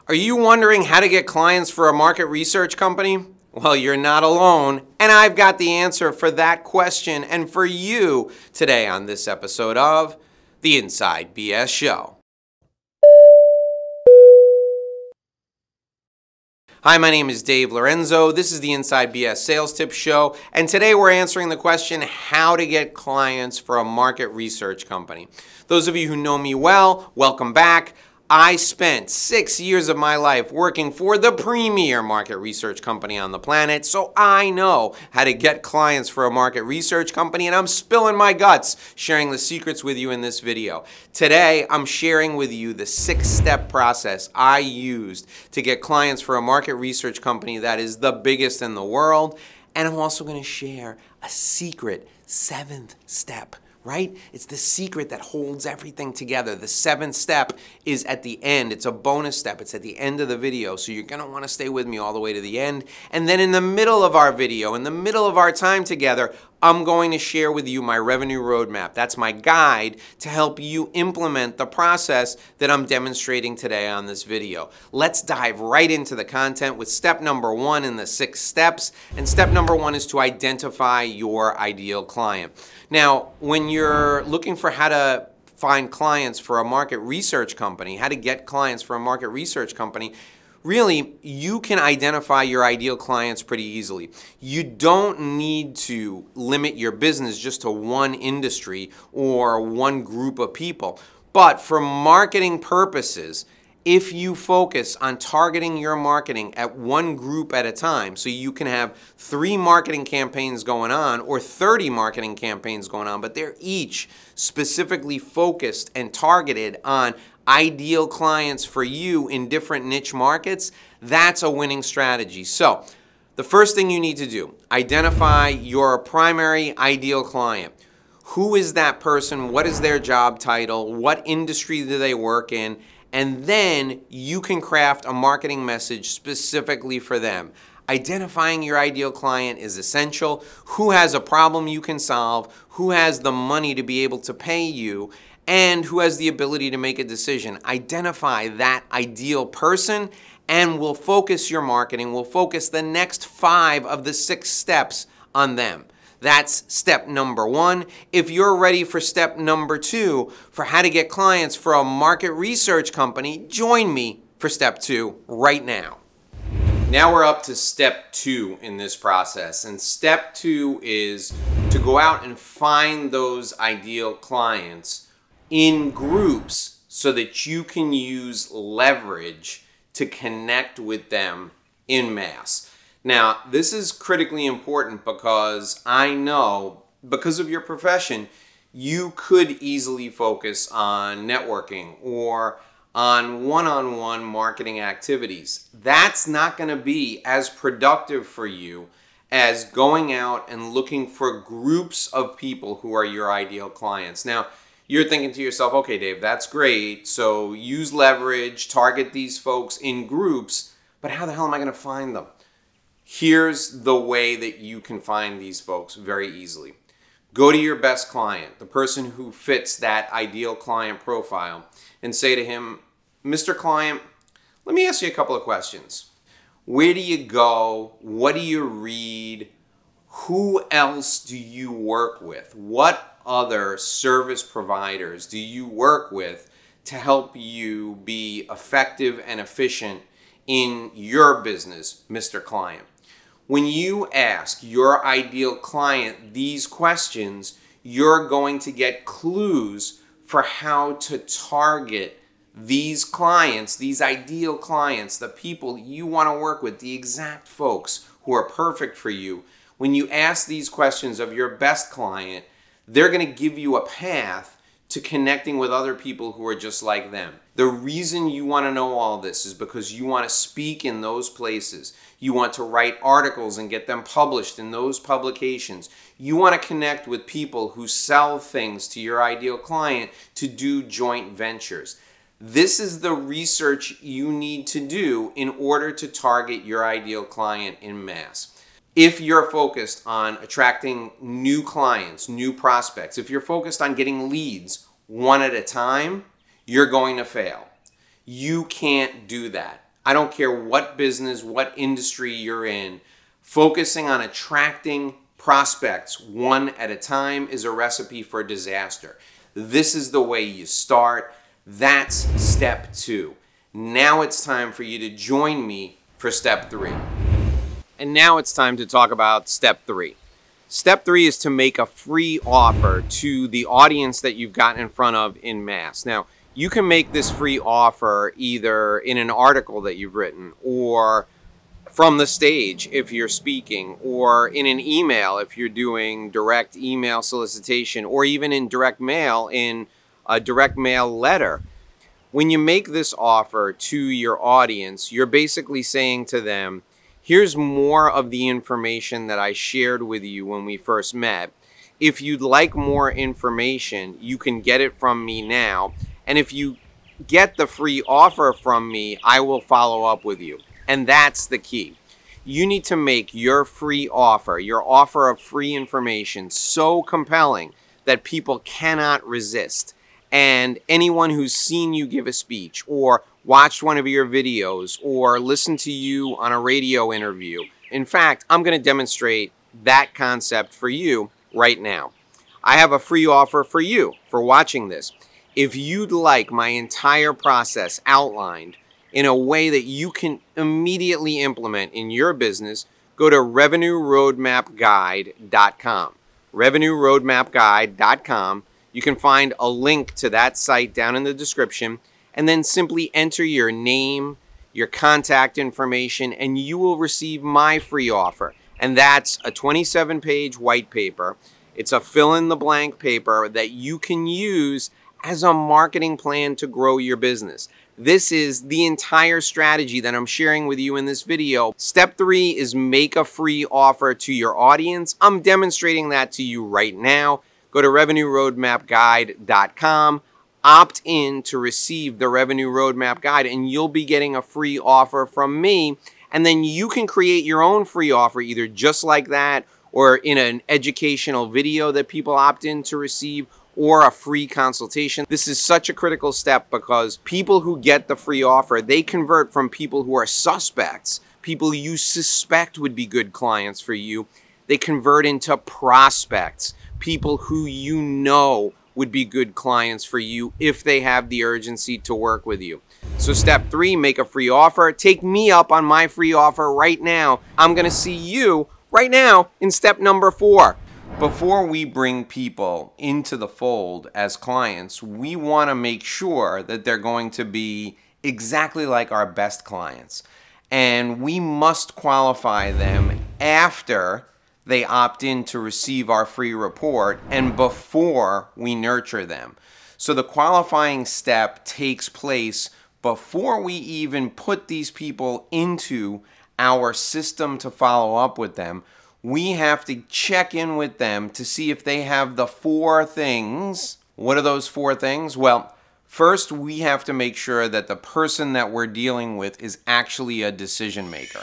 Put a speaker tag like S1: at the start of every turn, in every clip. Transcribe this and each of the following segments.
S1: Are you wondering how to get clients for a market research company? Well, you're not alone, and I've got the answer for that question and for you today on this episode of The Inside BS Show. Hi, my name is Dave Lorenzo. This is the Inside BS Sales Tips Show, and today we're answering the question, how to get clients for a market research company. Those of you who know me well, welcome back. I spent 6 years of my life working for the premier market research company on the planet, so I know how to get clients for a market research company, and I'm spilling my guts sharing the secrets with you in this video. Today, I'm sharing with you the 6-step process I used to get clients for a market research company that is the biggest in the world, and I'm also going to share a secret 7th step. Right? It's the secret that holds everything together. The 7th step is at the end. It's a bonus step. It's at the end of the video. So you're going to want to stay with me all the way to the end. And then in the middle of our video, in the middle of our time together, I'm going to share with you my revenue roadmap. That's my guide to help you implement the process that I'm demonstrating today on this video. Let's dive right into the content with step number 1 in the 6 steps. And step number 1 is to identify your ideal client. Now, when you're looking for how to find clients for a market research company, how to get clients for a market research company, really, you can identify your ideal clients pretty easily. You don't need to limit your business just to one industry or one group of people. But for marketing purposes, if you focus on targeting your marketing at one group at a time, so you can have 3 marketing campaigns going on or 30 marketing campaigns going on, but they're each specifically focused and targeted on ideal clients for you in different niche markets, that's a winning strategy. So the first thing you need to do, identify your primary ideal client. Who is that person? What is their job title? What industry do they work in? And then you can craft a marketing message specifically for them. Identifying your ideal client is essential. Who has a problem you can solve? Who has the money to be able to pay you? And who has the ability to make a decision? Identify that ideal person, and we'll focus your marketing. We'll focus the next 5 of the 6 steps on them. That's step number 1. If you're ready for step number 2, for how to get clients for a market research company, join me for step 2 right now. Now we're up to step 2 in this process, and step 2 is to go out and find those ideal clients in groups so that you can use leverage to connect with them en masse. Now, this is critically important because I know, because of your profession, you could easily focus on networking or on one-on-one marketing activities. That's not going to be as productive for you as going out and looking for groups of people who are your ideal clients. Now, you're thinking to yourself, okay, Dave, that's great. So use leverage, target these folks in groups, but how the hell am I going to find them? Here's the way that you can find these folks very easily. Go to your best client, the person who fits that ideal client profile, and say to him, Mr. Client, let me ask you a couple of questions. Where do you go? What do you read? Who else do you work with? What other service providers do you work with to help you be effective and efficient in your business, Mr. Client? When you ask your ideal client these questions, you're going to get clues for how to target these clients, these ideal clients, the people you want to work with, the exact folks who are perfect for you. When you ask these questions of your best client, they're going to give you a path to connecting with other people who are just like them. The reason you want to know all this is because you want to speak in those places. You want to write articles and get them published in those publications. You want to connect with people who sell things to your ideal client to do joint ventures. This is the research you need to do in order to target your ideal client en masse. If you're focused on attracting new clients, new prospects, if you're focused on getting leads one at a time, you're going to fail. You can't do that. I don't care what business, what industry you're in, focusing on attracting prospects one at a time is a recipe for disaster. This is the way you start. That's step 2. Now it's time for you to join me for step 3. And now it's time to talk about step 3. Step 3 is to make a free offer to the audience that you've gotten in front of in mass. Now, you can make this free offer either in an article that you've written, or from the stage if you're speaking, or in an email if you're doing direct email solicitation, or even in direct mail in a direct mail letter. When you make this offer to your audience, you're basically saying to them, here's more of the information that I shared with you when we first met. If you'd like more information, you can get it from me now. And if you get the free offer from me, I will follow up with you. And that's the key. You need to make your free offer, your offer of free information, so compelling that people cannot resist. And anyone who's seen you give a speech, or watched one of your videos, or listened to you on a radio interview. In fact, I'm going to demonstrate that concept for you right now. I have a free offer for you for watching this. If you'd like my entire process outlined in a way that you can immediately implement in your business, go to revenueroadmapguide.com. revenueroadmapguide.com. You can find a link to that site down in the description, and then simply enter your name, your contact information, and you will receive my free offer. And that's a 27-page white paper. It's a fill-in-the-blank paper that you can use as a marketing plan to grow your business. This is the entire strategy that I'm sharing with you in this video. Step 3 is make a free offer to your audience. I'm demonstrating that to you right now. Go to revenueroadmapguide.com. Opt in to receive the Revenue Roadmap Guide, and you'll be getting a free offer from me. And then you can create your own free offer, either just like that, or in an educational video that people opt in to receive, or a free consultation. This is such a critical step because people who get the free offer, they convert from people who are suspects, people you suspect would be good clients for you. They convert into prospects, people who you know would be good clients for you if they have the urgency to work with you. So step 3, make a free offer. Take me up on my free offer right now. I'm going to see you right now in step number 4. Before we bring people into the fold as clients, we want to make sure that they're going to be exactly like our best clients. And we must qualify them after they opt in to receive our free report and before we nurture them. So the qualifying step takes place before we even put these people into our system to follow up with them. We have to check in with them to see if they have the 4 things. What are those 4 things? Well, first we have to make sure that the person that we're dealing with is actually a decision maker.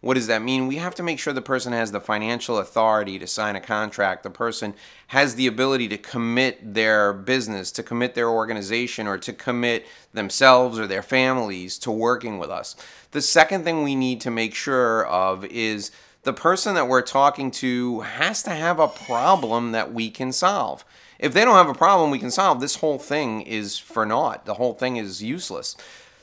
S1: What does that mean? We have to make sure the person has the financial authority to sign a contract. The person has the ability to commit their business, to commit their organization, or to commit themselves or their families to working with us. The second thing we need to make sure of is the person that we're talking to has to have a problem that we can solve. If they don't have a problem we can solve, this whole thing is for naught. The whole thing is useless.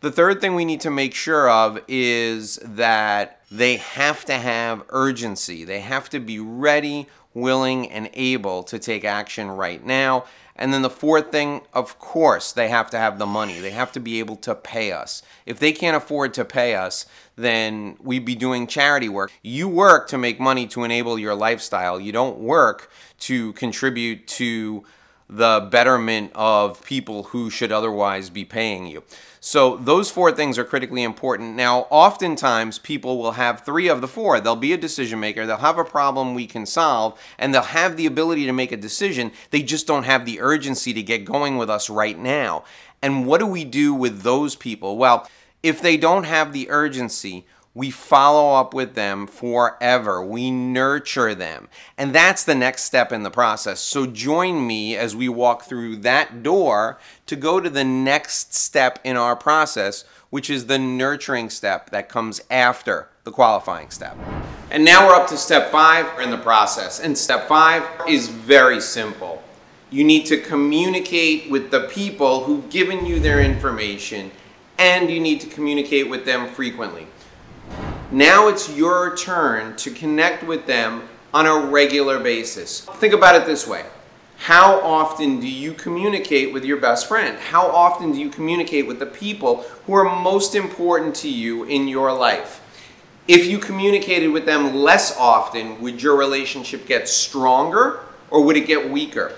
S1: The third thing we need to make sure of is that they have to have urgency. They have to be ready, willing, and able to take action right now. And then the fourth thing, of course, they have to have the money. They have to be able to pay us. If they can't afford to pay us, then we'd be doing charity work. You work to make money to enable your lifestyle. You don't work to contribute to the betterment of people who should otherwise be paying you. So those 4 things are critically important. Now, oftentimes people will have 3 of the 4. They'll be a decision maker, they'll have a problem we can solve, and they'll have the ability to make a decision. They just don't have the urgency to get going with us right now. And what do we do with those people? Well, if they don't have the urgency, We follow up with them forever. We nurture them. And that's the next step in the process. So join me as we walk through that door to go to the next step in our process, which is the nurturing step that comes after the qualifying step. And now we're up to step 5 in the process. And step 5 is very simple. You need to communicate with the people who've given you their information, and you need to communicate with them frequently. Now it's your turn to connect with them on a regular basis. Think about it this way. How often do you communicate with your best friend? How often do you communicate with the people who are most important to you in your life? If you communicated with them less often, would your relationship get stronger or would it get weaker?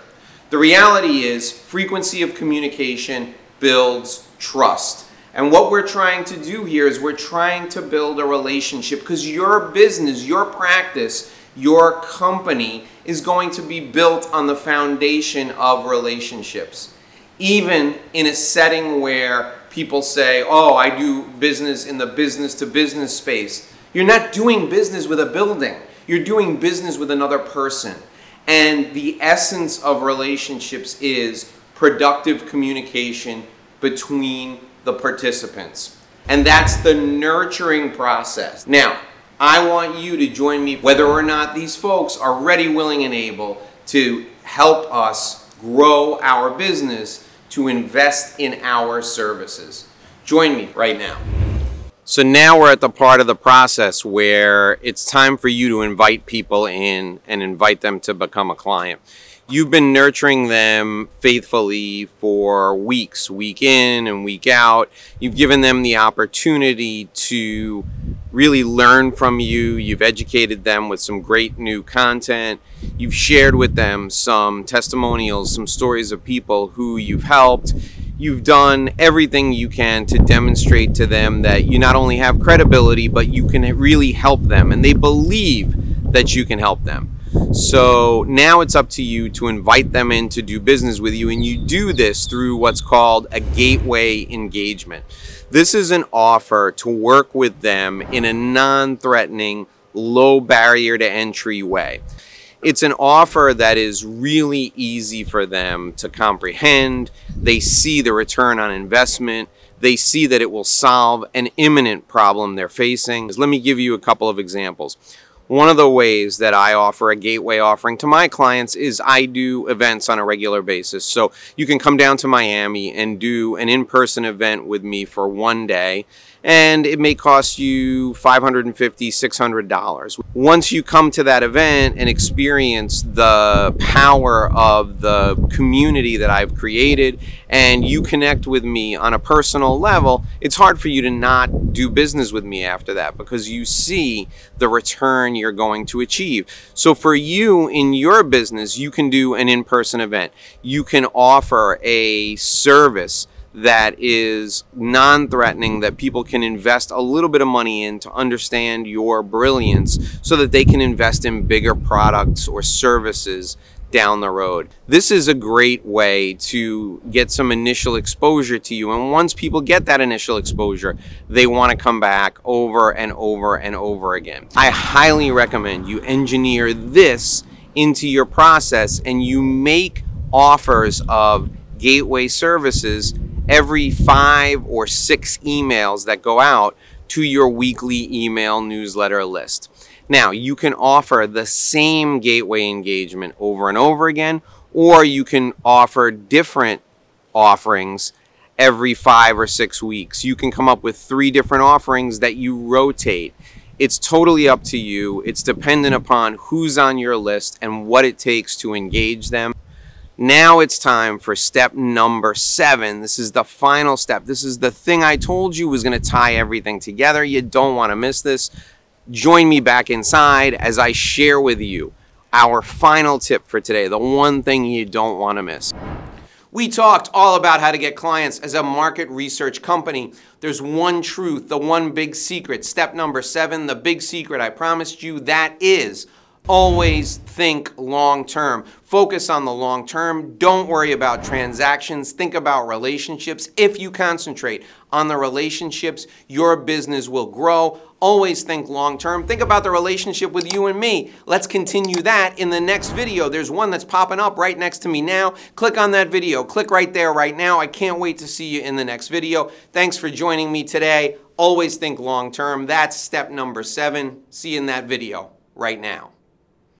S1: The reality is, frequency of communication builds trust. And what we're trying to do here is we're trying to build a relationship, because your business, your practice, your company is going to be built on the foundation of relationships. Even in a setting where people say, oh, I do business in the business-to-business space. You're not doing business with a building. You're doing business with another person. And the essence of relationships is productive communication between the participants. And that's the nurturing process. Now, I want you to join me whether or not these folks are ready, willing, and able to help us grow our business, to invest in our services. Join me right now. So now we're at the part of the process where it's time for you to invite people in and invite them to become a client. You've been nurturing them faithfully for weeks, week in and week out. You've given them the opportunity to really learn from you. You've educated them with some great new content. You've shared with them some testimonials, some stories of people who you've helped. You've done everything you can to demonstrate to them that you not only have credibility, but you can really help them, and they believe that you can help them. So now it's up to you to invite them in to do business with you, and you do this through what's called a gateway engagement. This is an offer to work with them in a non-threatening, low barrier to entry way. It's an offer that is really easy for them to comprehend. They see the return on investment. They see that it will solve an imminent problem they're facing. Let me give you a couple of examples. One of the ways that I offer a gateway offering to my clients is I do events on a regular basis. So you can come down to Miami and do an in-person event with me for one day, and it may cost you $550, $600. Once you come to that event and experience the power of the community that I've created, and you connect with me on a personal level, it's hard for you to not do business with me after that, because you see the return you're going to achieve. So for you in your business, you can do an in-person event. You can offer a service that is non-threatening, that people can invest a little bit of money in to understand your brilliance so that they can invest in bigger products or services down the road. This is a great way to get some initial exposure to you, and once people get that initial exposure, they want to come back over and over and over again. I highly recommend you engineer this into your process, and you make offers of gateway services every 5 or 6 emails that go out to your weekly email newsletter list. Now, you can offer the same gateway engagement over and over again, or you can offer different offerings every 5 or 6 weeks. You can come up with 3 different offerings that you rotate. It's totally up to you. It's dependent upon who's on your list and what it takes to engage them. Now it's time for step number 7. This is the final step. This is the thing I told you was going to tie everything together. You don't want to miss this. Join me back inside as I share with you our final tip for today, the one thing you don't want to miss. We talked all about how to get clients as a market research company. There's one truth, the one big secret. Step number 7, the big secret I promised you, that is Always think long term. Focus on the long term. Don't worry about transactions. Think about relationships. If you concentrate on the relationships, your business will grow. Always think long term. Think about the relationship with you and me. Let's continue that in the next video. There's one that's popping up right next to me now. Click on that video. Click right there right now. I can't wait to see you in the next video. Thanks for joining me today. Always think long term. That's step number 7. See you in that video right now.